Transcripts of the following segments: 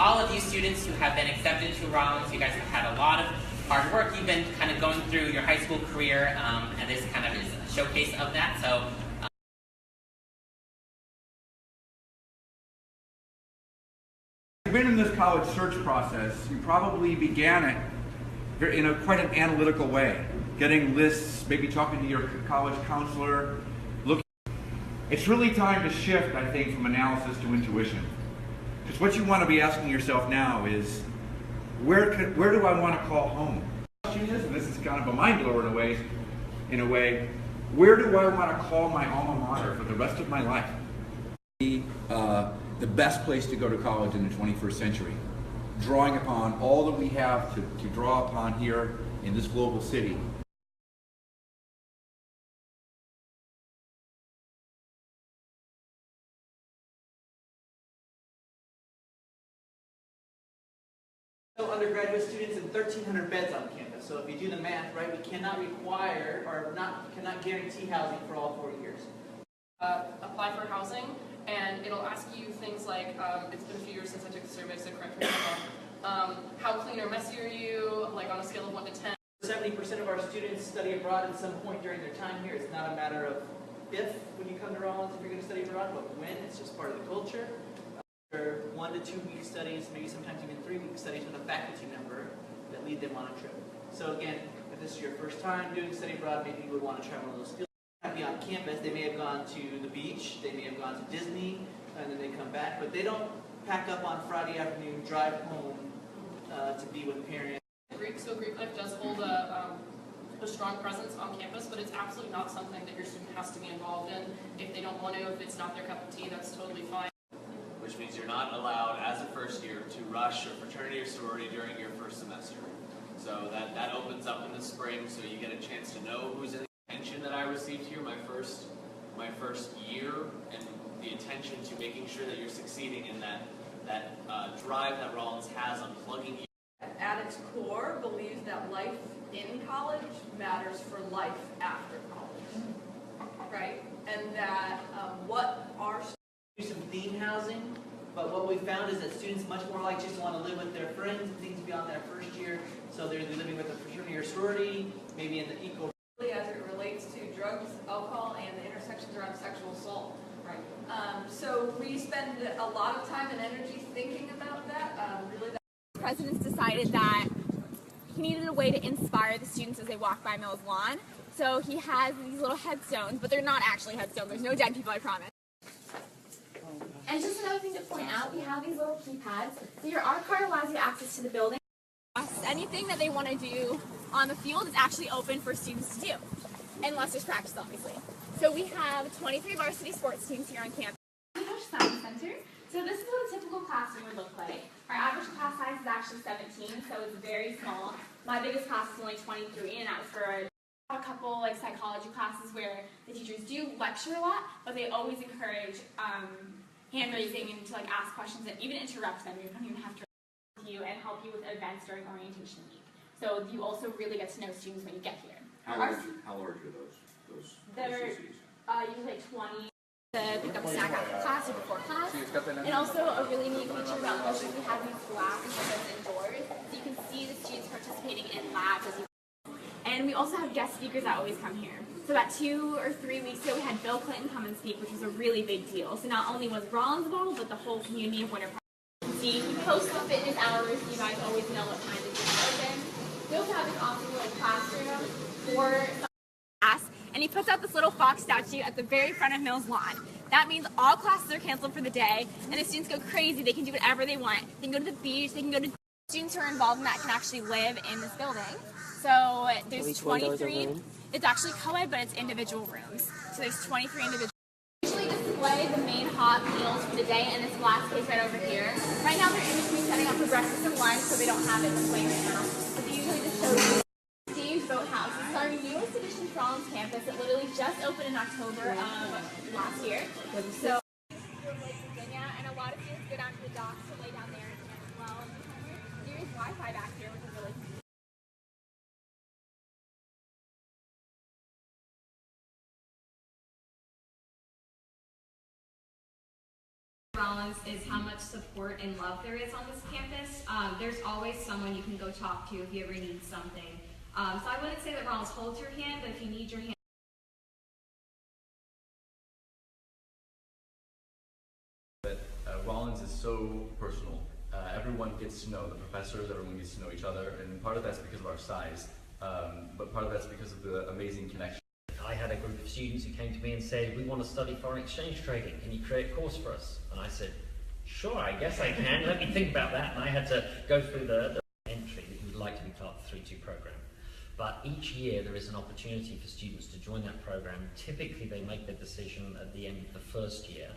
all of you students who have been accepted to Rollins, you guys have had a lot of hard work. You've been kind of going through your high school career, and this kind of is a showcase of that. So. You've been in this college search process. You probably began it in quite an analytical way, getting lists, maybe talking to your college counselor. It's really time to shift, I think, from analysis to intuition. Because what you want to be asking yourself now is, where do I want to call home? The question is, and this is kind of a mind blower in a way, where do I want to call my alma mater for the rest of my life? The best place to go to college in the 21st century, drawing upon all that we have to draw upon here in this global city. Undergraduate students and 1,300 beds on campus. So if you do the math, right, we cannot require or cannot guarantee housing for all 4 years. Apply for housing, and it'll ask you things like, it's been a few years since I took the survey, so correct me if I'm wrong. How clean or messy are you, like on a scale of 1 to 10? 70% of our students study abroad at some point during their time here. It's not a matter of if, when you come to Rollins, if you're going to study abroad, but when. It's just part of the culture. 1 to 2 week studies, maybe sometimes even 3 week studies with a faculty member that lead them on a trip. So again, if this is your first time doing study abroad, maybe you would want to try one of those field trips. Be on campus, they may have gone to the beach, they may have gone to Disney, and then they come back, but they don't pack up on Friday afternoon, drive home to be with parents. So Greek Life does hold a strong presence on campus, but it's absolutely not something that your student has to be involved in. If they don't want to, if it's not their cup of tea, that's totally fine. Which means you're not allowed, as a first year, to rush a fraternity or sorority during your first semester. So that opens up in the spring, so you get a chance to know who's in the attention that I received here my first year, and the attention to making sure that you're succeeding in that drive that Rollins has on plugging you. At its core, believes that life in college matters for life after college, right? And that what our Do some theme housing, but what we found is that students much more likely just want to live with their friends and things beyond their first year. So they're living with a fraternity or sorority, maybe in the eco. As it relates to drugs, alcohol, and the intersections around sexual assault. Right. So we spend a lot of time and energy thinking about that. The presidents decided that he needed a way to inspire the students as they walk by Mills Lawn. So he has these little headstones, but they're not actually headstones. There's no dead people, I promise. And just another thing to point out, we have these little keypads. So your art card allows you access to the building. Anything that they want to do on the field is actually open for students to do, unless there's practice, obviously. So we have 23 varsity sports teams here on campus. Science Center. So this is what a typical classroom would look like. Our average class size is actually 17, so it's very small. My biggest class is only 23, and that was for a couple like psychology classes where the teachers do lecture a lot, but they always encourage hand raising and to like ask questions and even interrupt them. You don't even have to you and help you with events during orientation week. So you also really get to know students when you get here. How large are those They're usually like 20 to pick up a snack after class or before class. And also a really neat feature about this is we have these glass windows indoors, so you can see the students participating in labs as you. And we also have guest speakers that always come here. So about 2 or 3 weeks ago, we had Bill Clinton come and speak, which was a really big deal. So not only was Rollins involved, but the whole community of Winter Park. See, he posts the fitness hours, so you guys always know what time the gym is open. We also have this awesome little classroom for class, and he puts out this little fox statue at the very front of Mills Lawn. That means all classes are canceled for the day, and the students go crazy. They can do whatever they want. They can go to the beach, they can go to students who are involved in that can actually live in this building. So there's 23, it's actually co-ed, but it's individual rooms. So there's 23 individual. Usually display the main hot meals for the day in this glass case right over here. Right now they're in between setting up for breakfast and lunch, so they don't have it displayed right now. But they usually just show you Steve's Boathouse. This is our newest addition to Rollins campus. It literally just opened in October of last year. So Virginia, and a lot of students go down to the docks to lay down there as well. There's Wi-Fi back here, which is really cool. Rollins is how much support and love there is on this campus. There's always someone you can go talk to if you ever need something. So I wouldn't say that Rollins holds your hand, but if you need your hand. But Rollins is so personal. Everyone gets to know the professors, everyone gets to know each other, and part of that's because of our size, but part of that's because of the amazing connection. I had a group of students who came to me and said, we want to study foreign exchange trading. Can you create a course for us? And I said, sure, I guess I can. Let me think about that. And I had to go through the entry that you would like to be part of the 3-2 program. But each year there is an opportunity for students to join that program. Typically they make the decision at the end of the first year.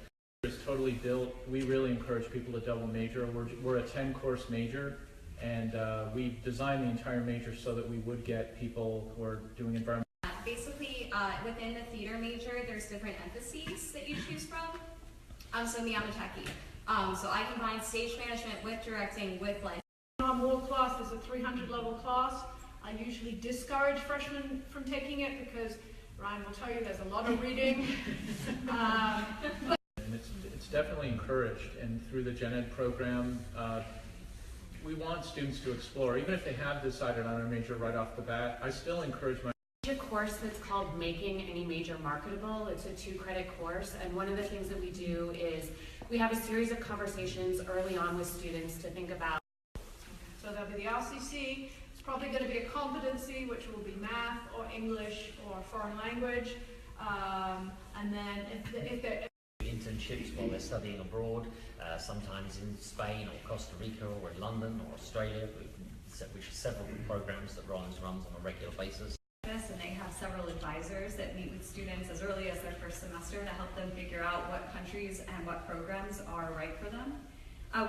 It's totally built. We really encourage people to double major. We're a 10-course major, and we designed the entire major so that we would get people who are doing environmental. Basically, within the theater major, there's different emphases that you choose from. So me, I'm a techie. So I combine stage management with directing with like. Our more class, there's a 300 level class. I usually discourage freshmen from taking it because Ryan will tell you there's a lot of reading. And it's definitely encouraged, and through the Gen Ed program, we want students to explore. Even if they have decided on a major right off the bat, I still encourage my A course that's called Making Any Major Marketable. It's a 2-credit course, and one of the things that we do is we have a series of conversations early on with students to think about. So there'll be the RCC. It's probably going to be a competency, which will be math or English or foreign language, and then if they're Internships while they're studying abroad, sometimes in Spain or Costa Rica or in London or Australia, which are several programs that Rollins runs on a regular basis. And they have several advisors that meet with students as early as their first semester to help them figure out what countries and what programs are right for them.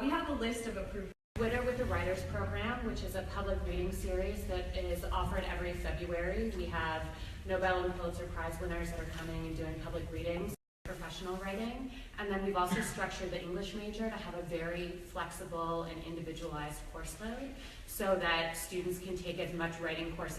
We have a list of approved. Winter with the Writers Program, which is a public reading series that is offered every February. We have Nobel and Pulitzer Prize winners that are coming and doing public readings, professional writing, and then we've also structured the English major to have a very flexible and individualized course load so that students can take as much writing courses